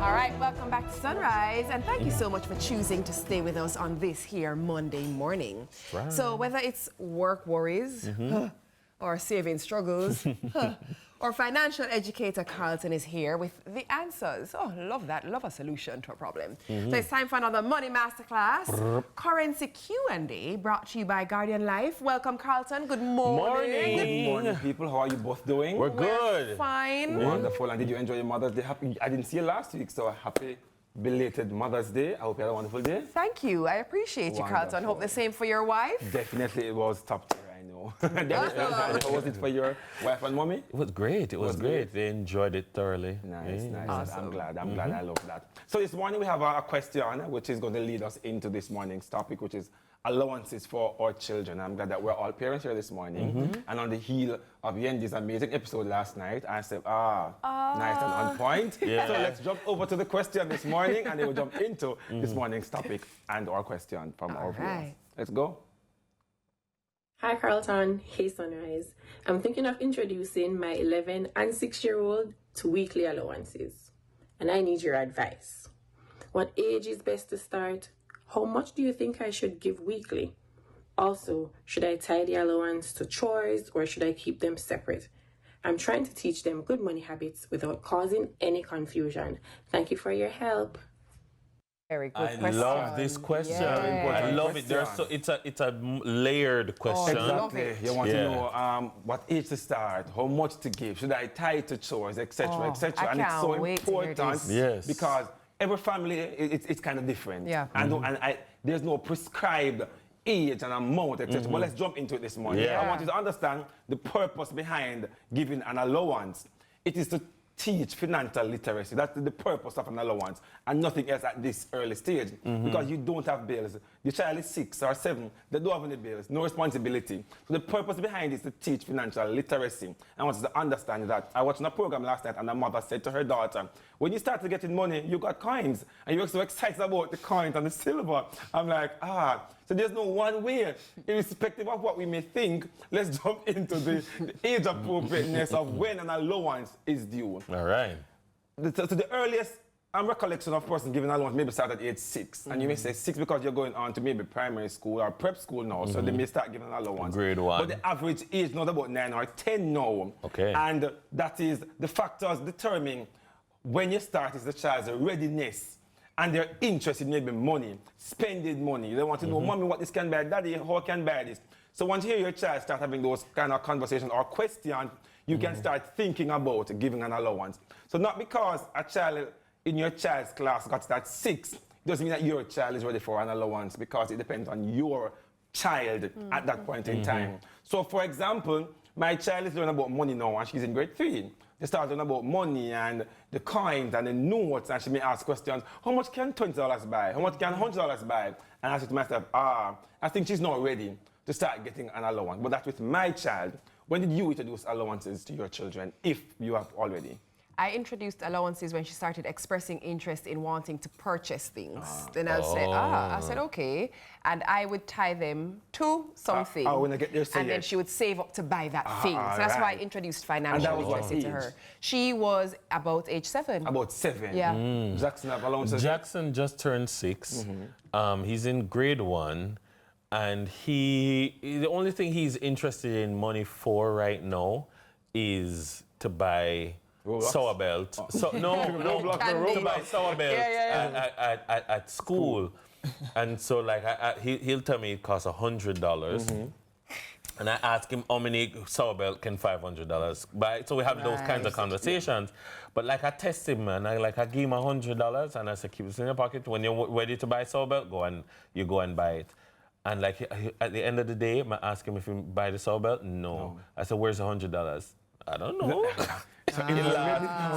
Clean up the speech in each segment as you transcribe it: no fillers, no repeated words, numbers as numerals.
All right, welcome back to Sunrise, and thank you so much for choosing to stay with us on this here Monday morning. Right. So whether it's work worries, or saving struggles, or financial educator Carlton is here with the answers. Oh, love that. Love a solution to a problem. So it's time for another Money Masterclass. Currency Q&A brought to you by Guardian Life. Welcome, Carlton. Good morning. Good morning, people. How are you both doing? We're good. Fine. Wonderful. And did you enjoy your Mother's Day? I didn't see you last week, so happy belated Mother's Day. I hope you had a wonderful day. Thank you. I appreciate you, Carlton. Hope the same for your wife. Definitely, it was top tier, I know. How was it for your wife and mommy? It was great. It was great. They enjoyed it thoroughly. Nice, nice. Awesome. I'm glad. I love that. So this morning we have a question which is going to lead us into this morning's topic, which is allowances for our children. I'm glad that we're all parents here this morning. And on the heel of Yendi's amazing episode last night, I said, nice and on point. Yeah. So let's jump over to the question this morning, and then we'll jump into this morning's topic and our question from our viewers. Let's go. Hi Carlton, hey Sunrise. I'm thinking of introducing my 11 and 6-year-old to weekly allowances, and I need your advice. What age is best to start? How much do you think I should give weekly? Also, should I tie the allowance to chores or should I keep them separate? I'm trying to teach them good money habits without causing any confusion. Thank you for your help. Very good I question. love this question. Yeah. I love it. It's a layered question. Exactly. You want to know what age to start, how much to give, should I tie it to chores, etc., etc. And it's so important because every family, it's kind of different. Yeah. And there's no prescribed age and amount, etc. But let's jump into it this morning. Yeah. I want you to understand the purpose behind giving an allowance. It is to teach financial literacy. That's the purpose of an allowance, and nothing else at this early stage, because you don't have bills. The child is 6 or 7, they don't have any bills, no responsibility. So the purpose behind it is to teach financial literacy. I want you to understand that. I watched a program last night, and a mother said to her daughter, when you started getting money, you got coins, and you were so excited about the coins and the silver. I'm like, so there's no one way, irrespective of what we may think. Let's jump into the age appropriateness of when an allowance is due. All right. So the earliest recollection of a person giving allowance maybe start at age 6. And you may say 6 because you're going on to maybe primary school or prep school now, so they may start giving an allowance. Grade 1. But the average age not about 9 or 10 now. Okay. And that is the factors determining when you start is the child's readiness and their interest in maybe money, spending money. They want to know, mommy, what this can buy, daddy, how can buy this? So once you hear your child start having those kind of conversations or questions, you can start thinking about giving an allowance. So not because a child in your child's class got that 6, doesn't mean that your child is ready for an allowance, because it depends on your child at that point in time. So for example, my child is learning about money now and she's in grade 3. They start learning about money and the coins and the notes, and she may ask questions, how much can $20 buy? How much can $100 buy? And I said to myself, I think she's not ready to start getting an allowance. But that's with my child. When did you introduce allowances to your children, if you have already? I introduced allowances when she started expressing interest in wanting to purchase things. Then I would say, I said, okay. And I would tie them to something. When I get there, say and then she would save up to buy that thing. So that's why I introduced financial literacy to her. She was about age 7. About 7? Yeah. Jackson have allowances? Jackson just turned 6. He's in grade 1. And the only thing he's interested in money for right now is to buy sour belt. So, to buy sour belt at school. And so, like, he'll tell me it costs $100. And I ask him how many sour belt can $500 buy. So we have those kinds of conversations. But like, I test him, and I give him $100, and I say, keep it in your pocket. When you're ready to buy sour belt, you go and buy it. And like, at the end of the day, I ask him if he buy the sour belt. No. I said, where's the $100? I don't know. So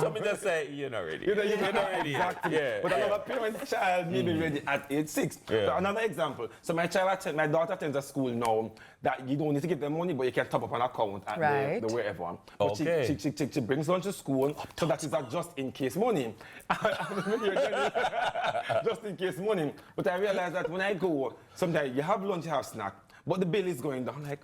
me just say, you're not ready. You're not ready. Exactly. Yeah, but another parent's child may be ready at age 6. Yeah. So another example. So my daughter attends a school now that you don't need to give them money, but you can top up an account at the wherever. But she brings lunch to school, so that is a just in case money. Just in case money. But I realize that when I go, sometimes you have lunch, you have snack, but the bill is going down. Like,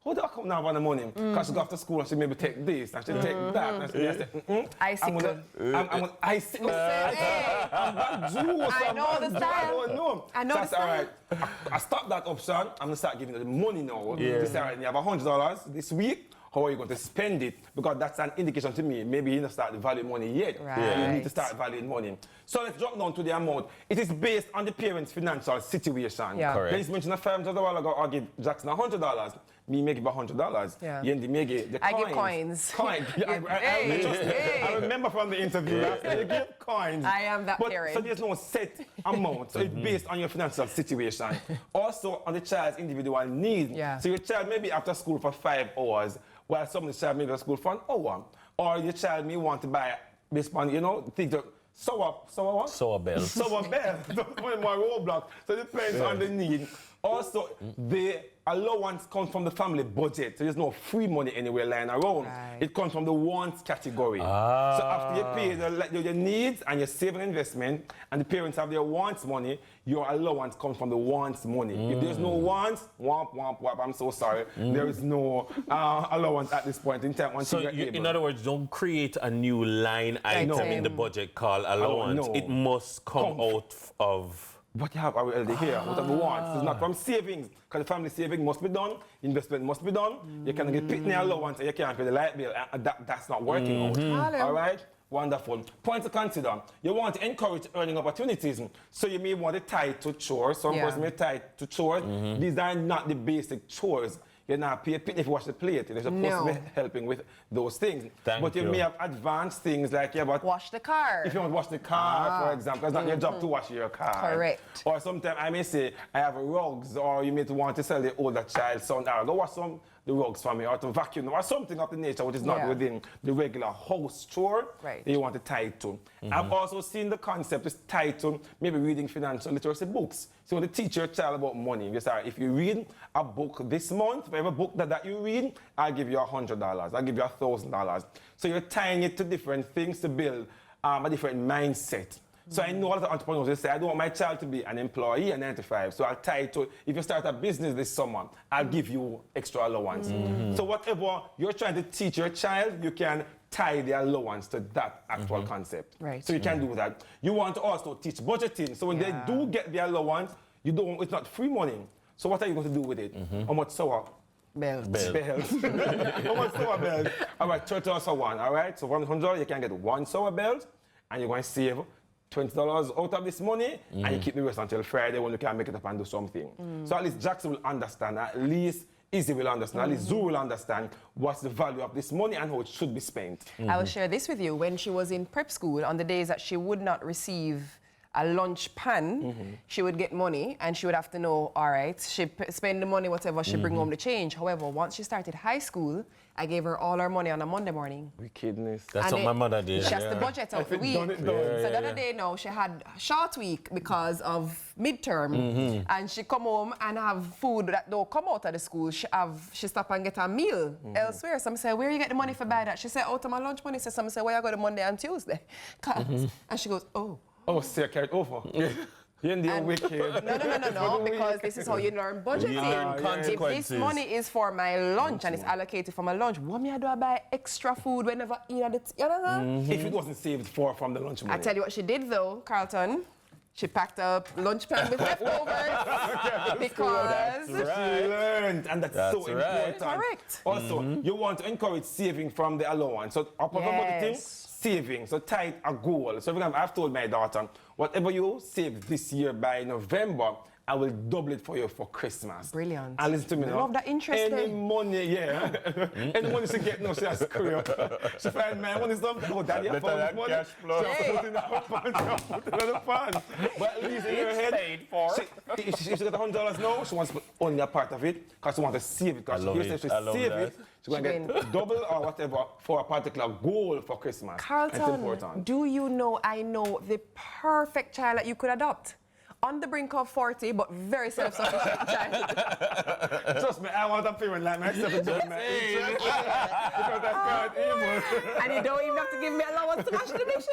how do I come now on the money? Because she go after school and she maybe take this and she take that. And she say, Icicle. I'm icicle. I'm back juice. I know the style. I know the style. All right. I stop that option. I'm going to start giving you the money now. You say, all right, you have $100 this week. How are you going to spend it? Because that's an indication to me. Maybe you don't start valuing money yet. Right. You need to start valuing money. So let's drop down to the amount. It is based on the parents' financial situation. Yeah. Correct. Let's mention $500 a while ago. I'll give Jackson $100. Me make give $100. Yeah. Yendi may give the coins. I give coins. Coins. I remember from the interview last time, you give coins. I am that parent. So there's no set amount. So it's based on your financial situation. Also on the child's individual needs. Yeah. So your child may be after school for 5 hours, while some of the child may be at school for an hour. Or your child may want to buy, based on, things that Sour bell. Sour bell. Don't put more roadblock. So it depends on the need. Also, the allowance comes from the family budget. So there's no free money anywhere lying around. Right. It comes from the wants category. So after you pay your needs and your saving investment, and the parents have their wants money, your allowance comes from the wants money. If there's no wants, womp, womp, womp, I'm so sorry. There is no allowance at this point in time. So in other words, don't create a new line item in the budget called allowance. No. It must come out of... What you have already here, what have you want? It's not from savings, because the family saving must be done, investment must be done. You can get pitney allowance and you can't pay the light bill. That's not working out. All right? Wonderful. Point to consider. You want to encourage earning opportunities. So you may want to tie to chores. Some person may tie to chores. These are not the basic chores. You're not paid if you wash the plate. You're supposed to be helping with those things. But you may have advanced things like wash the car. If you want to wash the car, for example, it's not your job to wash your car. Correct. Or sometimes I may say, I have rugs, or you may want to sell the older child son, go wash the rugs for me, or to vacuum, or something of the nature which is not within the regular house chore that you want to tie it to. I've also seen the concept is tied to maybe reading financial literacy books. So to teach your child about money, you say, if you read a book this month, for every book that you read, I'll give you $100, I'll give you $1,000. So you're tying it to different things to build a different mindset. So I know a lot of entrepreneurs, they say, I don't want my child to be an employee at 95, so I'll tie it to, if you start a business this summer, I'll give you extra allowance. So whatever you're trying to teach your child, you can tie the allowance to that actual concept. Right. So you can do that. You want to also teach budgeting. So when they do get the allowance, it's not free money. So what are you going to do with it? How much sour? Bells. How much sour bells? All right, $30 for one, all right? So $100, you can get one sour belt, and you're going to save $20 out of this money, and you keep the rest until Friday when you can make it up and do something. So at least Jackson will understand, at least Izzy will understand, at least Zoo will understand what's the value of this money and how it should be spent. I will share this with you. When she was in prep school, on the days that she would not receive a lunch pan, she would get money and she would have to know, all right, she spend the money, whatever, she bring home the change. However, once she started high school, I gave her all her money on a Monday morning. Wickedness. That's what my mother did. She has to budget out the week. So the other day now, she had a short week because of midterm. And she come home and have food that don't come out of the school. She stop and get a meal elsewhere. Some say, where you get the money for buy that? She said, out of my lunch money. So some say, where you go the Monday and Tuesday? And she goes, oh. Oh, see, I carried over. You're in the wicked. No, because this is how you learn budgeting. You learn consequences. If this money is for my lunch and it's allocated for my lunch, what me I do I buy extra food whenever you know? If it wasn't saved from the lunch money. I tell you what she did though, Carlton. She packed up lunch pan with leftovers because She learned, and that's so important. Correct. Also, you want to encourage saving from the allowance. So up above everything, saving. So tie a goal. So for example, I've told my daughter, whatever you save this year by November, I will double it for you for Christmas. Brilliant. And listen to me now. Love that interest. Any money, any money she get now, she has screw up. She find my money something. Oh, daddy, I found money. Cash flow. She put it in the pan. Put it in the pan. But at least in her head, paid for. If she got $100 now, she wants to put only a part of it because she wants to save it. Because she hears if she save it, she's going to get double or whatever for a particular goal for Christmas. Carlton, it's important. do you know I know the perfect child that you could adopt? On the brink of 40, but very self-sufficient child. Trust me, I want a parent like myself to do my interest. Because I can't even. And you don't even have to give me allowance to wash the dishes.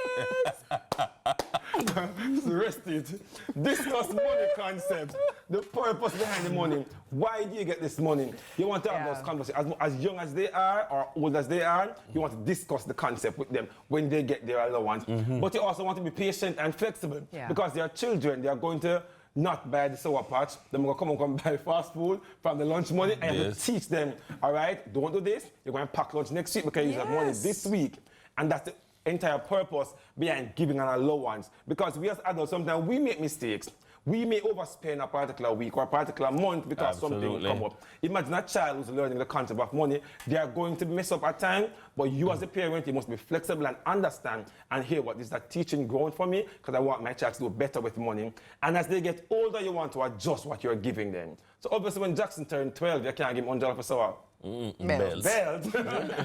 Rest it. Discuss money concepts, the purpose behind the money. Why do you get this money? You want to have those conversations. As young as they are or old as they are, you want to discuss the concept with them when they get their allowance. But you also want to be patient and flexible because they are children. They are going to not buy the Sour Patch. They're going to come and buy fast food from the lunch money and you have to teach them, all right, don't do this. You're going to pack lunch next week because you have money this week. And that's the entire purpose behind giving an allowance. Because we as adults, sometimes we make mistakes. We may overspend a particular week or a particular month because something come up. Imagine a child who's learning the concept of money. They are going to mess up at time, but you as a parent, you must be flexible and understand and hear what is that teaching ground for me because I want my child to do better with money. And as they get older, you want to adjust what you're giving them. So obviously when Jackson turned 12, you can't give him $100 for sour. Bells.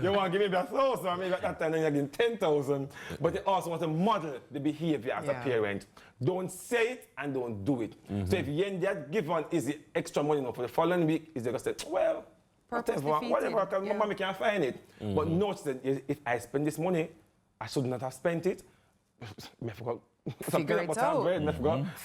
You want to give me 1,000, maybe at that time then you're giving 10,000. But you also want to model the behavior as a parent. Don't say it and don't do it. So if you end that given is the extra money for the following week, is they going to say, well, whatever, because my mommy can't find it. But notice that if I spend this money, I should not have spent it. Figure it out.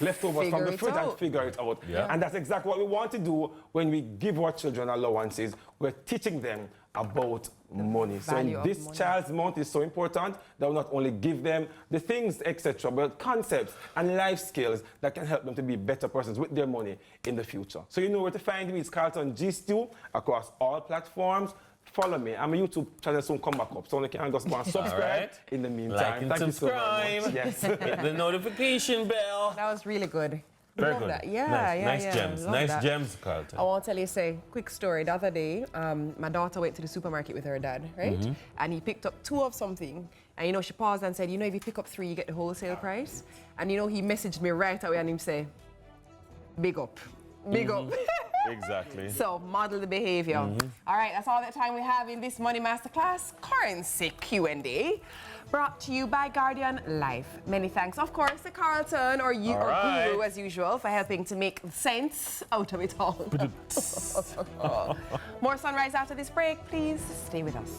Leftovers from the fridge and figure it out. And that's exactly what we want to do when we give our children allowances. We're teaching them about money. So this child's month is so important that we not only give them the things, etc., but concepts and life skills that can help them to be better persons with their money in the future. So you know where to find me. It's Carlton G Stew across all platforms. Follow me. I'm a YouTube channel soon come back up. So you can just go and subscribe in the meantime. Like and subscribe. You so much. Yes. Hit the notification bell. That was really good. Very Love good. That. Nice gems. Love Nice that. gems, Carlton. I want to tell you, quick story. The other day, my daughter went to the supermarket with her dad, right? And he picked up 2 of something. And, you know, she paused and said, you know, if you pick up 3, you get the wholesale price. And, you know, he messaged me right away and he said, big up. Big up. Exactly. So, model the behavior. All right, that's all the time we have in this Money Masterclass Currency Q&A. Brought to you by Guardian Life. Many thanks, of course, to Carlton or you or Guru, as usual, for helping to make sense out of it all. More Sunrise after this break. Please stay with us.